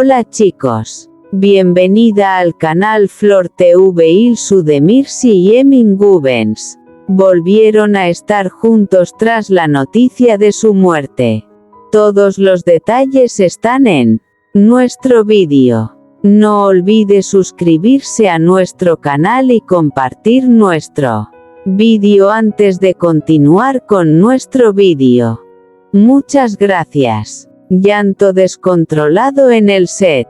Hola chicos. Bienvenida al canal Flor TV. Ilsu Demirci y Emin Gubens volvieron a estar juntos tras la noticia de su muerte. Todos los detalles están en nuestro vídeo. No olvide suscribirse a nuestro canal y compartir nuestro vídeo antes de continuar con nuestro vídeo. Muchas gracias. Llanto descontrolado en el set.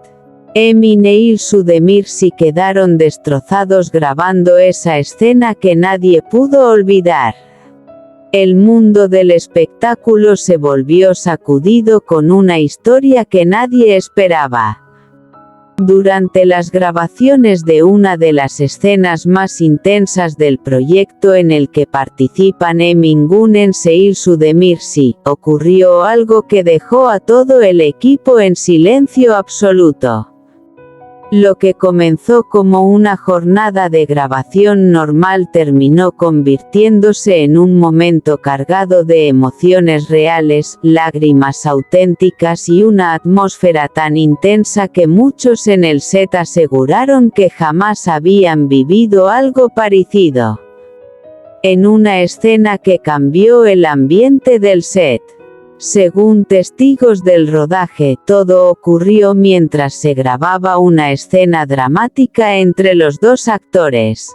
Emin e Ilsu Demirci quedaron destrozados grabando esa escena que nadie pudo olvidar. El mundo del espectáculo se volvió sacudido con una historia que nadie esperaba. Durante las grabaciones de una de las escenas más intensas del proyecto en el que participan Emin Gubens e Ilsu Demirci, ocurrió algo que dejó a todo el equipo en silencio absoluto. Lo que comenzó como una jornada de grabación normal terminó convirtiéndose en un momento cargado de emociones reales, lágrimas auténticas y una atmósfera tan intensa que muchos en el set aseguraron que jamás habían vivido algo parecido. En una escena que cambió el ambiente del set. Según testigos del rodaje, todo ocurrió mientras se grababa una escena dramática entre los dos actores.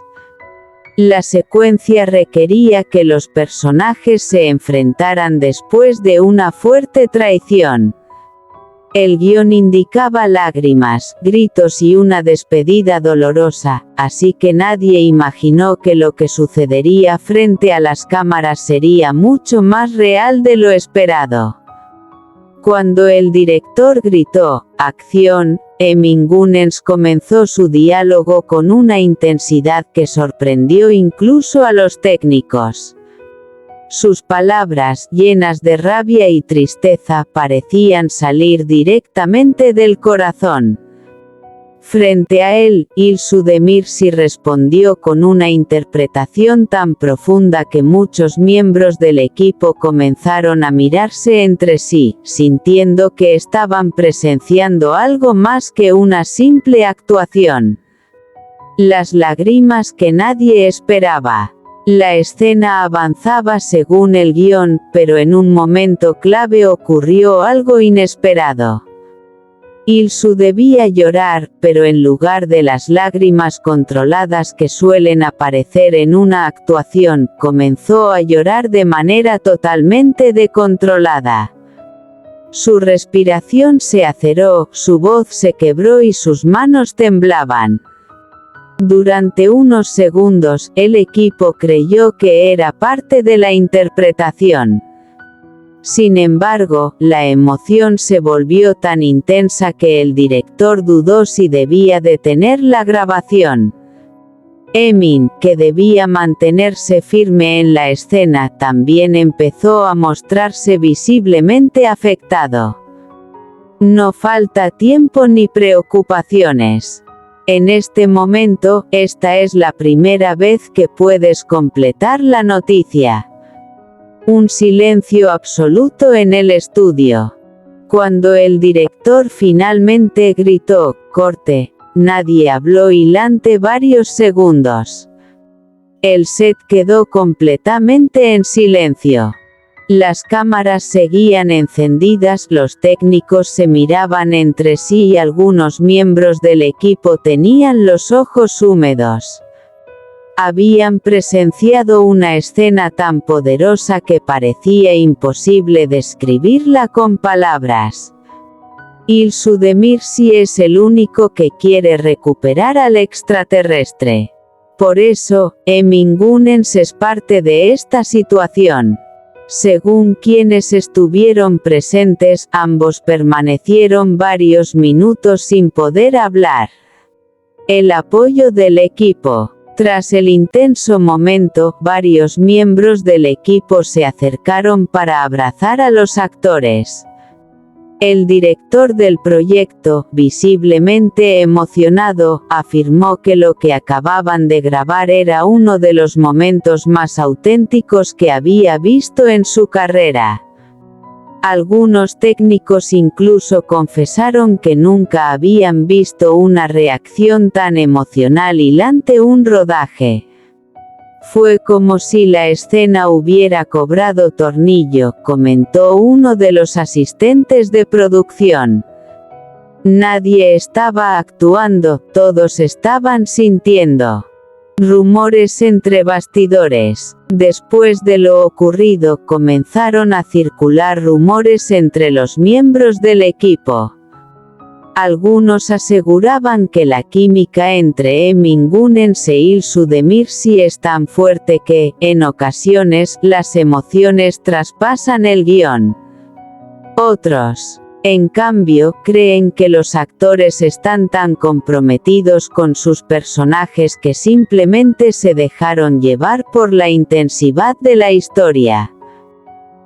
La secuencia requería que los personajes se enfrentaran después de una fuerte traición. El guión indicaba lágrimas, gritos y una despedida dolorosa, así que nadie imaginó que lo que sucedería frente a las cámaras sería mucho más real de lo esperado. Cuando el director gritó «Acción», Emin Gubens comenzó su diálogo con una intensidad que sorprendió incluso a los técnicos. Sus palabras, llenas de rabia y tristeza, parecían salir directamente del corazón. Frente a él, Ilsu Demirci respondió con una interpretación tan profunda que muchos miembros del equipo comenzaron a mirarse entre sí, sintiendo que estaban presenciando algo más que una simple actuación. Las lágrimas que nadie esperaba. La escena avanzaba según el guión, pero en un momento clave ocurrió algo inesperado. Ilsu debía llorar, pero en lugar de las lágrimas controladas que suelen aparecer en una actuación, comenzó a llorar de manera totalmente descontrolada. Su respiración se aceleró, su voz se quebró y sus manos temblaban. Durante unos segundos, el equipo creyó que era parte de la interpretación. Sin embargo, la emoción se volvió tan intensa que el director dudó si debía detener la grabación. Emin, que debía mantenerse firme en la escena, también empezó a mostrarse visiblemente afectado. No falta tiempo ni preocupaciones. En este momento, esta es la primera vez que puedes completar la noticia. Un silencio absoluto en el estudio. Cuando el director finalmente gritó, «Corte», nadie habló durante varios segundos. El set quedó completamente en silencio. Las cámaras seguían encendidas, los técnicos se miraban entre sí y algunos miembros del equipo tenían los ojos húmedos. Habían presenciado una escena tan poderosa que parecía imposible describirla con palabras. Ilsu Demirci es el único que quiere recuperar al extraterrestre. Por eso, Emin Gubens es parte de esta situación. Según quienes estuvieron presentes, ambos permanecieron varios minutos sin poder hablar. El apoyo del equipo. Tras el intenso momento, varios miembros del equipo se acercaron para abrazar a los actores. El director del proyecto, visiblemente emocionado, afirmó que lo que acababan de grabar era uno de los momentos más auténticos que había visto en su carrera. Algunos técnicos incluso confesaron que nunca habían visto una reacción tan emocional hilante un rodaje. Fue como si la escena hubiera cobrado tornillo, comentó uno de los asistentes de producción. Nadie estaba actuando, todos estaban sintiendo. Rumores entre bastidores. Después de lo ocurrido, comenzaron a circular rumores entre los miembros del equipo. Algunos aseguraban que la química entre Emin Gunens e Ilsu Demirci es tan fuerte que, en ocasiones, las emociones traspasan el guión. Otros, en cambio, creen que los actores están tan comprometidos con sus personajes que simplemente se dejaron llevar por la intensidad de la historia.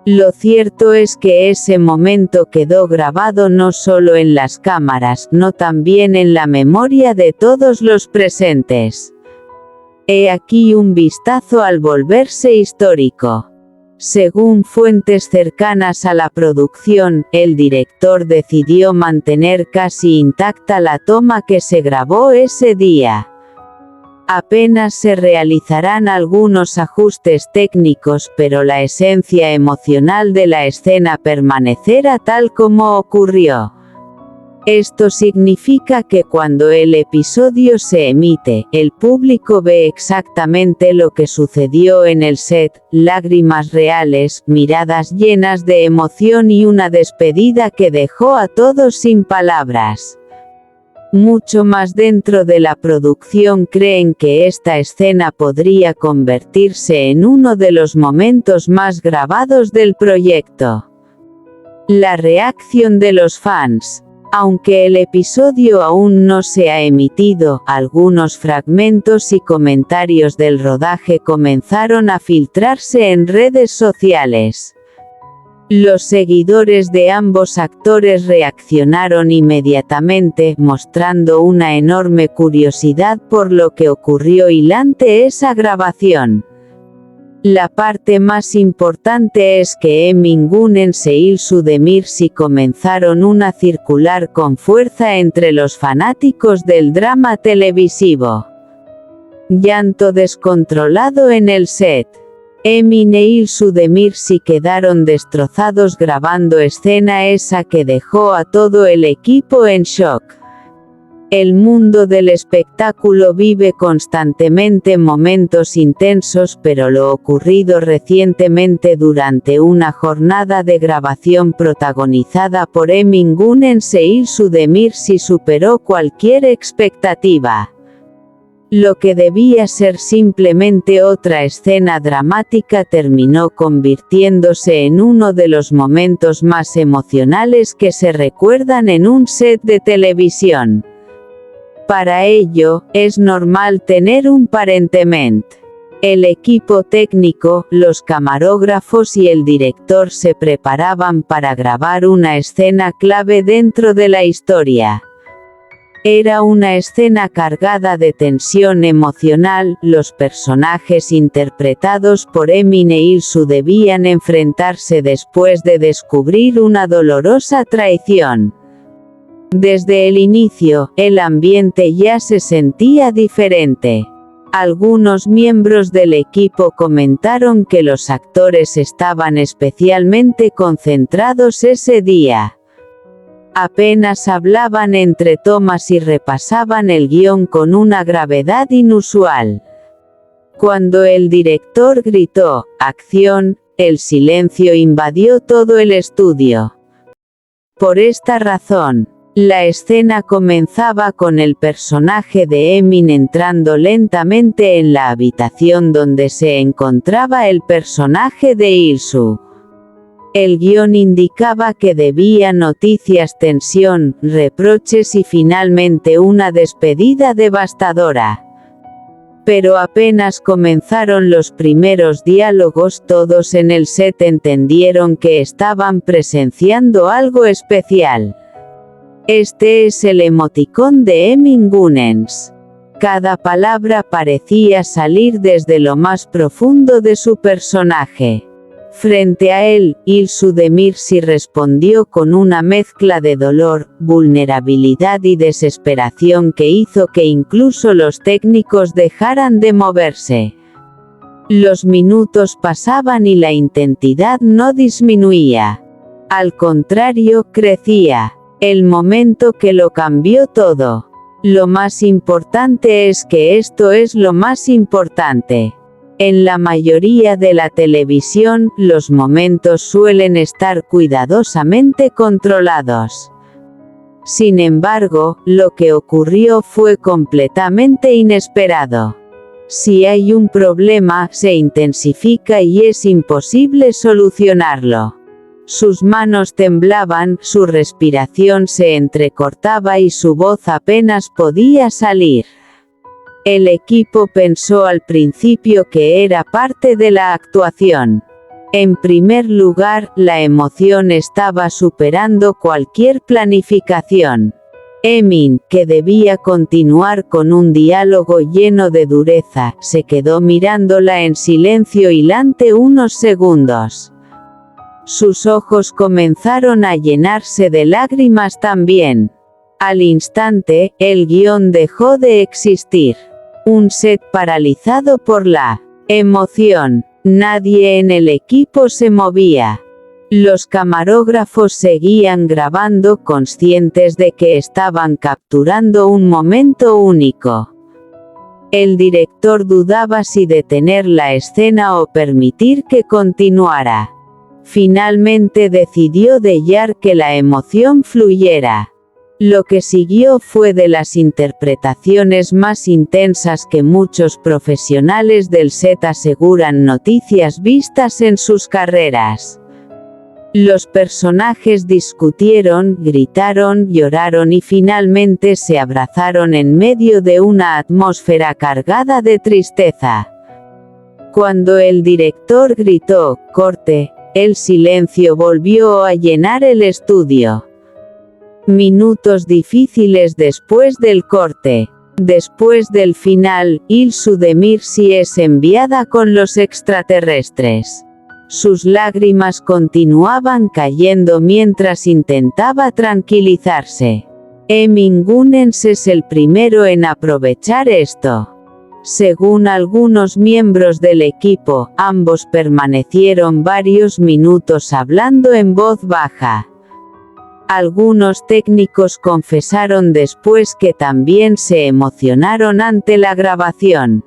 Lo cierto es que ese momento quedó grabado no solo en las cámaras, no también en la memoria de todos los presentes. He aquí un vistazo al volverse histórico. Según fuentes cercanas a la producción, el director decidió mantener casi intacta la toma que se grabó ese día. Apenas se realizarán algunos ajustes técnicos, pero la esencia emocional de la escena permanecerá tal como ocurrió. Esto significa que cuando el episodio se emite, el público ve exactamente lo que sucedió en el set: lágrimas reales, miradas llenas de emoción y una despedida que dejó a todos sin palabras. Mucho más dentro de la producción creen que esta escena podría convertirse en uno de los momentos más grabados del proyecto. La reacción de los fans. Aunque el episodio aún no se ha emitido, algunos fragmentos y comentarios del rodaje comenzaron a filtrarse en redes sociales. Los seguidores de ambos actores reaccionaron inmediatamente, mostrando una enorme curiosidad por lo que ocurrió hilante esa grabación. La parte más importante es que Emin Gunens e Ilsu Demirci comenzaron a circular con fuerza entre los fanáticos del drama televisivo. Llanto descontrolado en el set. Emin e Ilsu Demirci quedaron destrozados grabando escena esa que dejó a todo el equipo en shock. El mundo del espectáculo vive constantemente momentos intensos, pero lo ocurrido recientemente durante una jornada de grabación protagonizada por Emin Gunens e Ilsu Demirci superó cualquier expectativa. Lo que debía ser simplemente otra escena dramática terminó convirtiéndose en uno de los momentos más emocionales que se recuerdan en un set de televisión. Para ello, es normal tener un parentiment. El equipo técnico, los camarógrafos y el director se preparaban para grabar una escena clave dentro de la historia. Era una escena cargada de tensión emocional. Los personajes interpretados por Emin e Ilsu debían enfrentarse después de descubrir una dolorosa traición. Desde el inicio, el ambiente ya se sentía diferente. Algunos miembros del equipo comentaron que los actores estaban especialmente concentrados ese día. Apenas hablaban entre tomas y repasaban el guión con una gravedad inusual. Cuando el director gritó «¡Acción!», el silencio invadió todo el estudio. Por esta razón, la escena comenzaba con el personaje de Emin entrando lentamente en la habitación donde se encontraba el personaje de Ilsu. El guión indicaba que debía noticias, tensión, reproches y finalmente una despedida devastadora. Pero apenas comenzaron los primeros diálogos, todos en el set entendieron que estaban presenciando algo especial. Este es el emoticón de Emin Gunens. Cada palabra parecía salir desde lo más profundo de su personaje. Frente a él, Ilsu de Mirsi respondió con una mezcla de dolor, vulnerabilidad y desesperación que hizo que incluso los técnicos dejaran de moverse. Los minutos pasaban y la intensidad no disminuía. Al contrario, crecía. El momento que lo cambió todo. Lo más importante es que esto es lo más importante. En la mayoría de la televisión, los momentos suelen estar cuidadosamente controlados. Sin embargo, lo que ocurrió fue completamente inesperado. Si hay un problema, se intensifica y es imposible solucionarlo. Sus manos temblaban, su respiración se entrecortaba y su voz apenas podía salir. El equipo pensó al principio que era parte de la actuación. En primer lugar, la emoción estaba superando cualquier planificación. Emin, que debía continuar con un diálogo lleno de dureza, se quedó mirándola en silencio hilante unos segundos. Sus ojos comenzaron a llenarse de lágrimas también. Al instante, el guión dejó de existir. Un set paralizado por la emoción. Nadie en el equipo se movía. Los camarógrafos seguían grabando conscientes de que estaban capturando un momento único. El director dudaba si detener la escena o permitir que continuara. Finalmente decidió dejar que la emoción fluyera. Lo que siguió fue de las interpretaciones más intensas que muchos profesionales del set aseguran noticias vistas en sus carreras. Los personajes discutieron, gritaron, lloraron y finalmente se abrazaron en medio de una atmósfera cargada de tristeza. Cuando el director gritó, "corte", el silencio volvió a llenar el estudio. Minutos difíciles después del corte. Después del final, Ilsu de Mirsi es enviada con los extraterrestres. Sus lágrimas continuaban cayendo mientras intentaba tranquilizarse. Emin Gunens es el primero en aprovechar esto. Según algunos miembros del equipo, ambos permanecieron varios minutos hablando en voz baja. Algunos técnicos confesaron después que también se emocionaron ante la grabación.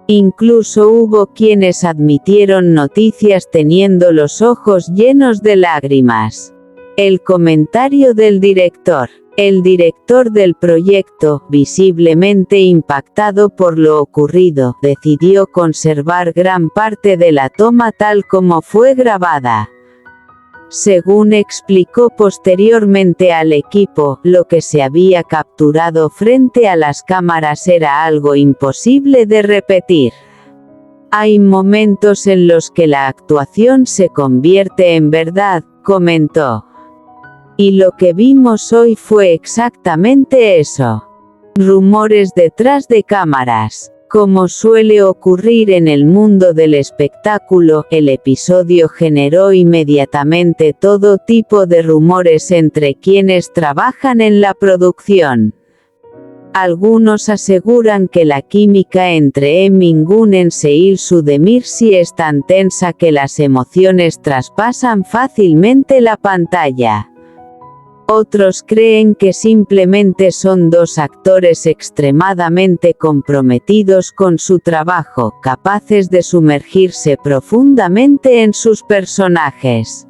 Incluso hubo quienes admitieron noticias teniendo los ojos llenos de lágrimas. El comentario del director. El director del proyecto, visiblemente impactado por lo ocurrido, decidió conservar gran parte de la toma tal como fue grabada. Según explicó posteriormente al equipo, lo que se había capturado frente a las cámaras era algo imposible de repetir. Hay momentos en los que la actuación se convierte en verdad, comentó. Y lo que vimos hoy fue exactamente eso. Rumores detrás de cámaras. Como suele ocurrir en el mundo del espectáculo, el episodio generó inmediatamente todo tipo de rumores entre quienes trabajan en la producción. Algunos aseguran que la química entre Emin Gunens e Ilsu de Mirsi es tan tensa que las emociones traspasan fácilmente la pantalla. Otros creen que simplemente son dos actores extremadamente comprometidos con su trabajo, capaces de sumergirse profundamente en sus personajes.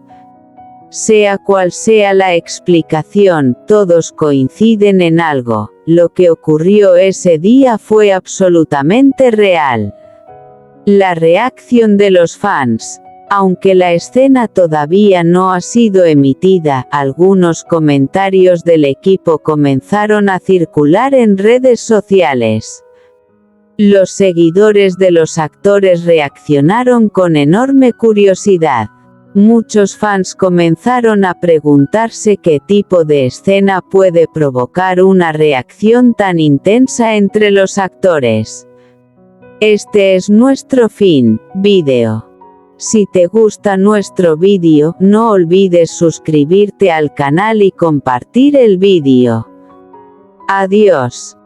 Sea cual sea la explicación, todos coinciden en algo: lo que ocurrió ese día fue absolutamente real. La reacción de los fans. Aunque la escena todavía no ha sido emitida, algunos comentarios del equipo comenzaron a circular en redes sociales. Los seguidores de los actores reaccionaron con enorme curiosidad. Muchos fans comenzaron a preguntarse qué tipo de escena puede provocar una reacción tan intensa entre los actores. Este es nuestro fin, vídeo. Si te gusta nuestro vídeo, no olvides suscribirte al canal y compartir el vídeo. Adiós.